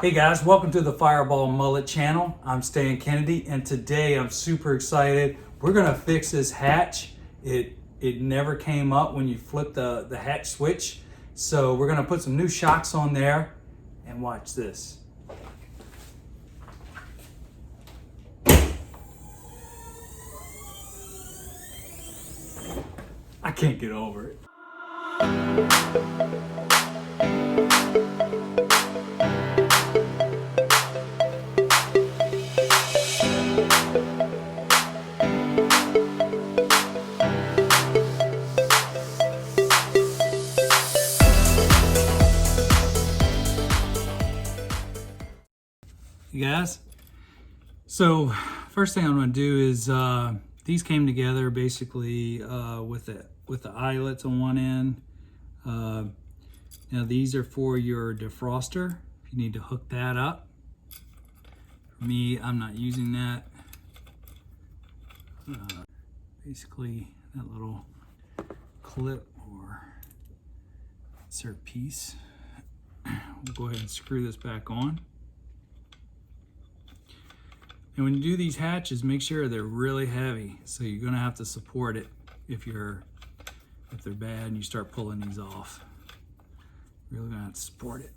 Hey guys, welcome to the Fireball Mullet channel. I'm Stan Kennedy, and today I'm super excited. We're gonna fix this hatch. It never came up when you flip the hatch switch. So we're gonna put some new shocks on there and watch this. I can't get over it. You guys, so first thing I'm going to do is these came together basically with the eyelets on one end. Now these are for your defroster if you need to hook that up. For me, I'm not using that. Basically that little clip or insert piece. We'll go ahead and screw this back on. And when you do these hatches, make sure they're really heavy. So you're gonna have to support it if they're bad and you start pulling these off. Really gonna have to support it.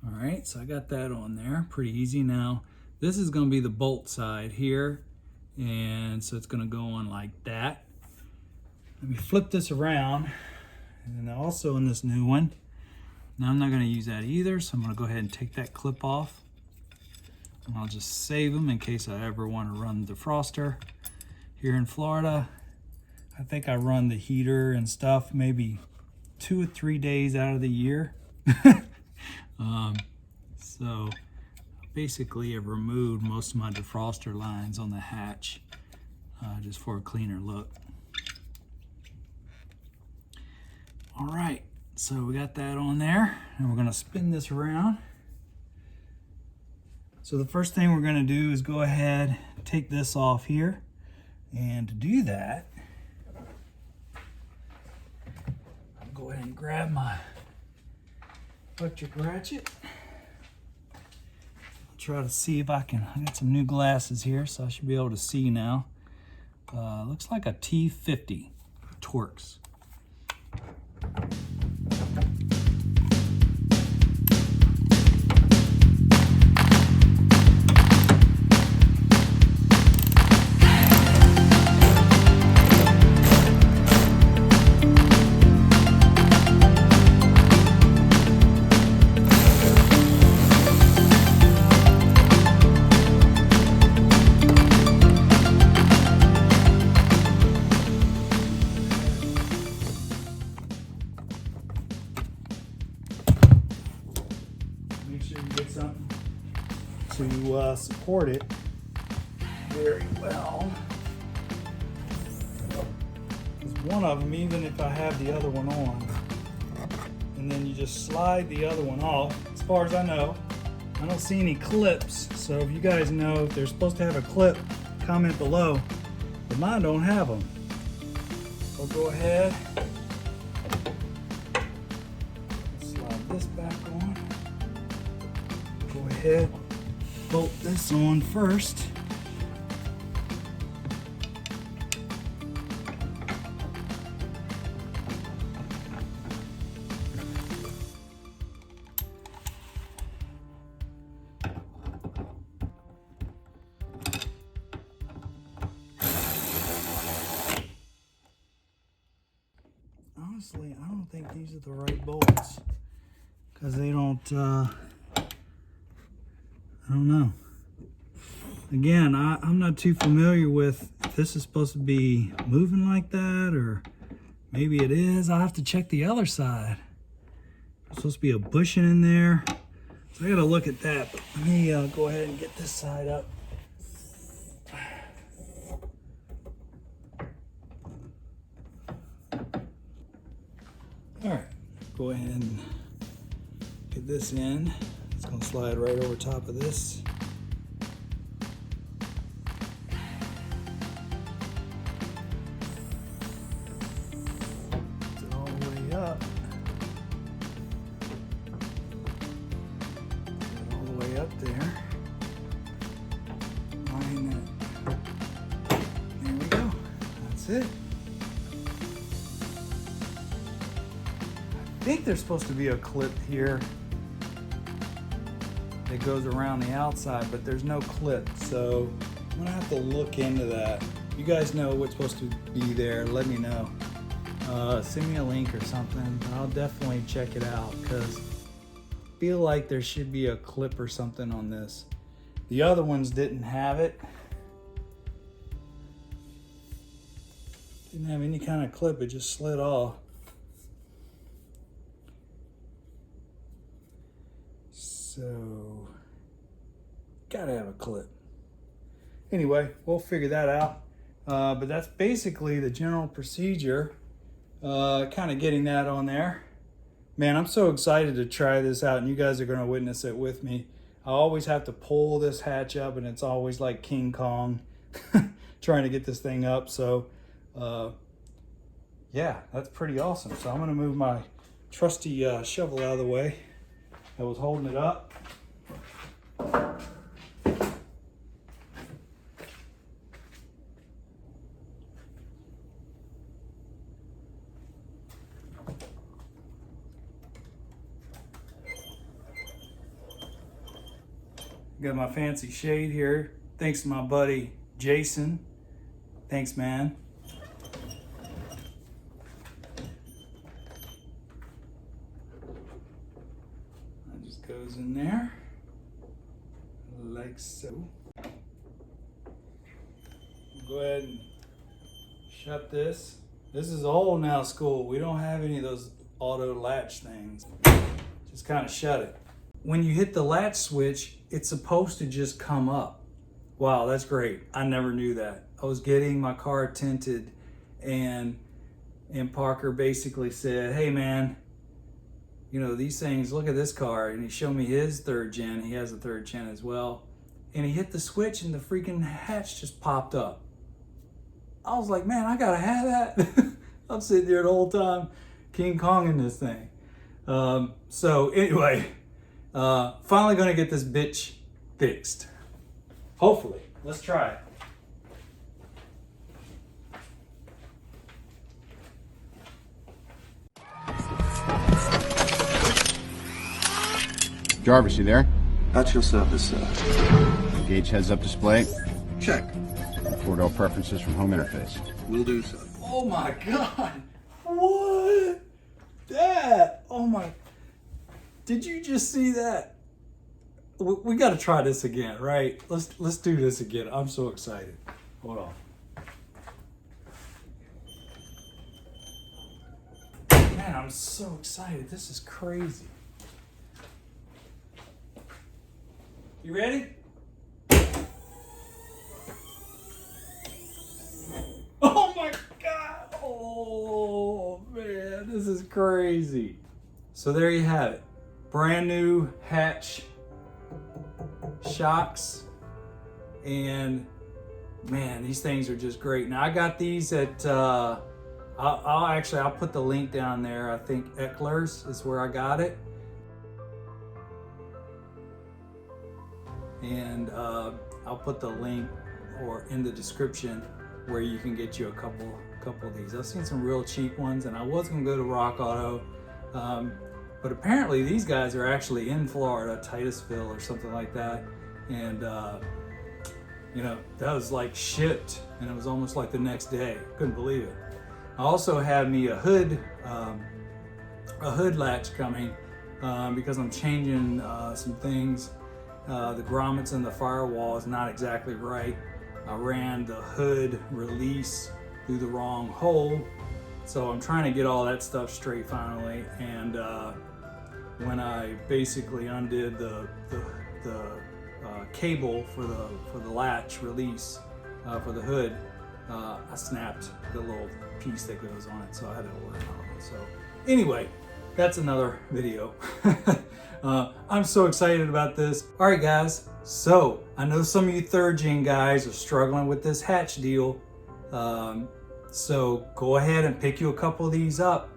All right, so I got that on there, pretty easy. Now, this is gonna be the bolt side here. And so it's gonna go on like that. Let me flip this around. And then also in this new one, now I'm not gonna use that either. So I'm gonna go ahead and take that clip off. And I'll just save them in case I ever want to run the defroster here in Florida. I think I run the heater and stuff maybe 2 or 3 days out of the year. So basically I've removed most of my defroster lines on the hatch just for a cleaner look. All right, so we got that on there and we're gonna spin this around. So the first thing we're going to do is go ahead and take this off here. And to do that, I'll go ahead and grab my electric ratchet. I'll try to see if I got some new glasses here, so I should be able to see now. Looks like a T50 Torx. Make sure you get something to support it very well. Because one of them, even if I have the other one on, and then you just slide the other one off, as far as I know, I don't see any clips. So if you guys know if they're supposed to have a clip, comment below. But mine don't have them. So go ahead, slide this back on. Go ahead, bolt this on first. Honestly, I don't think these are the right bolts because they don't, I don't know. Again, I'm not too familiar with if this is supposed to be moving like that, or maybe it is. I'll have to check the other side. There's supposed to be a bushing in there. So I gotta look at that. But let me go ahead and get this side up. All right, go ahead and get this in. It's gonna slide right over top of this. Get it all the way up. up there. Line that. There we go. That's it. I think there's supposed to be a clip here that goes around the outside, but there's no clip, so I'm gonna have to look into that. You guys know what's supposed to be there, let me know. Send me a link or something. I'll definitely check it out, because I feel like there should be a clip or something on this. The other ones didn't have it. Didn't have any kind of clip, it just slid off. So, gotta have a clip. Anyway, we'll figure that out. But that's basically the general procedure. Kind of getting that on there. Man, I'm so excited to try this out, and you guys are gonna witness it with me. I always have to pull this hatch up, and it's always like King Kong trying to get this thing up. So, yeah, that's pretty awesome. So I'm gonna move my trusty shovel out of the way that was holding it up. Got my fancy shade here. Thanks to my buddy Jason. Thanks, man. That just goes in there like so. Go ahead and shut this. This is old now school. We don't have any of those auto latch things. Just kind of shut it. When you hit the latch switch, it's supposed to just come up. Wow, that's great. I never knew that. I was getting my car tinted, and Parker basically said, hey man, you know, these things, look at this car. And he showed me his third gen. He has a third gen as well. And he hit the switch and the freaking hatch just popped up. I was like, man, I gotta have that. I'm sitting there the whole time King Konging this thing. So anyway, finally gonna get this bitch fixed. Hopefully. Let's try it. Jarvis, you there? At your service, sir. Gauge heads-up display. Check. Four-door preferences from home interface. Will do, sir. Oh my God. What? That. Oh my. Did you just see that? We got to try this again, right? Let's do this again. I'm so excited. Hold on. Man, I'm so excited. This is crazy. You ready? Oh my God. Oh man, this is crazy. So there you have it. Brand new hatch shocks, and man, these things are just great. Now I got these at I'll put the link down there. I think Eckler's is where I got it, and I'll put the link or in the description where you can get you a couple of these. I've seen some real cheap ones, and I was gonna go to Rock Auto, but apparently these guys are actually in Florida, Titusville or something like that. And you know, that was like shipped, and it was almost like the next day. Couldn't believe it. I also had me a hood latch coming because I'm changing some things. The grommets in the firewall is not exactly right. I ran the hood release through the wrong hole, so I'm trying to get all that stuff straight finally. And when I basically undid the cable for the latch release for the hood, I snapped the little piece that goes on it, so I had to order another one. So anyway, that's another video. I'm so excited about this. All right, guys. So I know some of you Thirdgen guys are struggling with this hatch deal. So go ahead and pick you a couple of these up.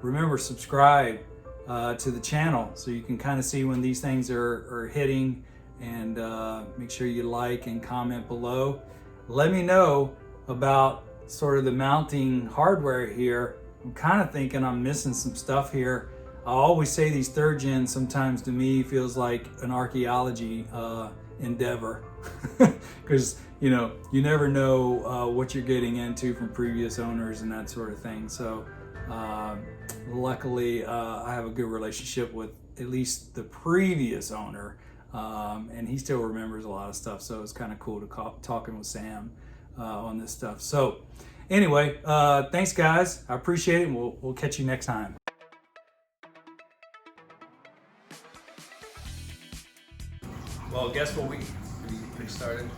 Remember, subscribe, to the channel, so you can kind of see when these things are hitting, and make sure you like and comment below. Let me know about sort of the mounting hardware here. I'm kind of thinking I'm missing some stuff here. I always say these Thirdgen sometimes to me feels like an archaeology endeavor, because you know, you never know what you're getting into from previous owners and that sort of thing. So luckily I have a good relationship with at least the previous owner, and he still remembers a lot of stuff, so it's kind of cool to talking with Sam on this stuff. So anyway, thanks guys, I appreciate it, and we'll catch you next time. Well, guess what we started?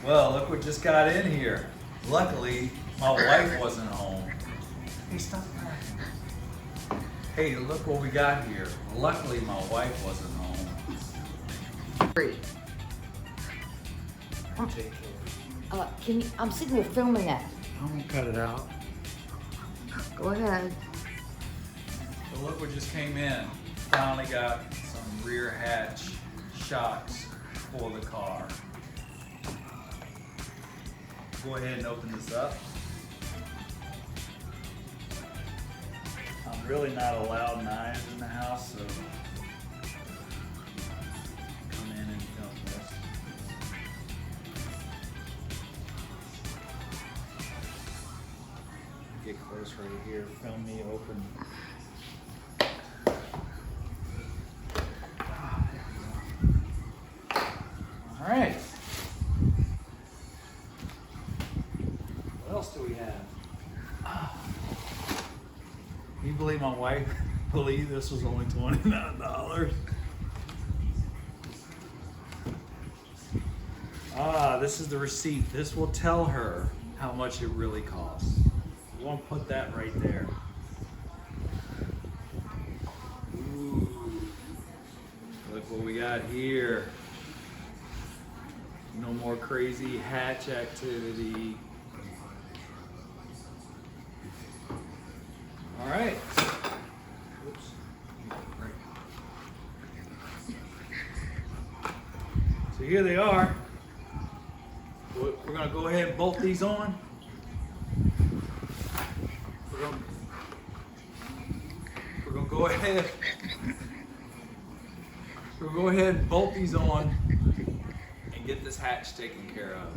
Well, look what just got in here. Luckily, my wife wasn't home. Hey, stop laughing. Hey, look what we got here. Luckily, my wife wasn't home. Free. Take care. Can you, I'm sitting here filming that. I'm gonna cut it out. Go ahead. So look what just came in. Finally got some rear hatch shocks for the car. Go ahead and open this up. I'm really not allowed knives in the house, so come in and film this. Get close right here. Film me open. All right. What else do we have? Can you believe my wife believed this was only $29? This is the receipt. This will tell her how much it really costs. You want to put that right there. Ooh. Look what we got here. No more crazy hatch activity. All right. Oops. So here they are. We're gonna go ahead and bolt these on. We're gonna go ahead. We'll go ahead and bolt these on and get this hatch taken care of.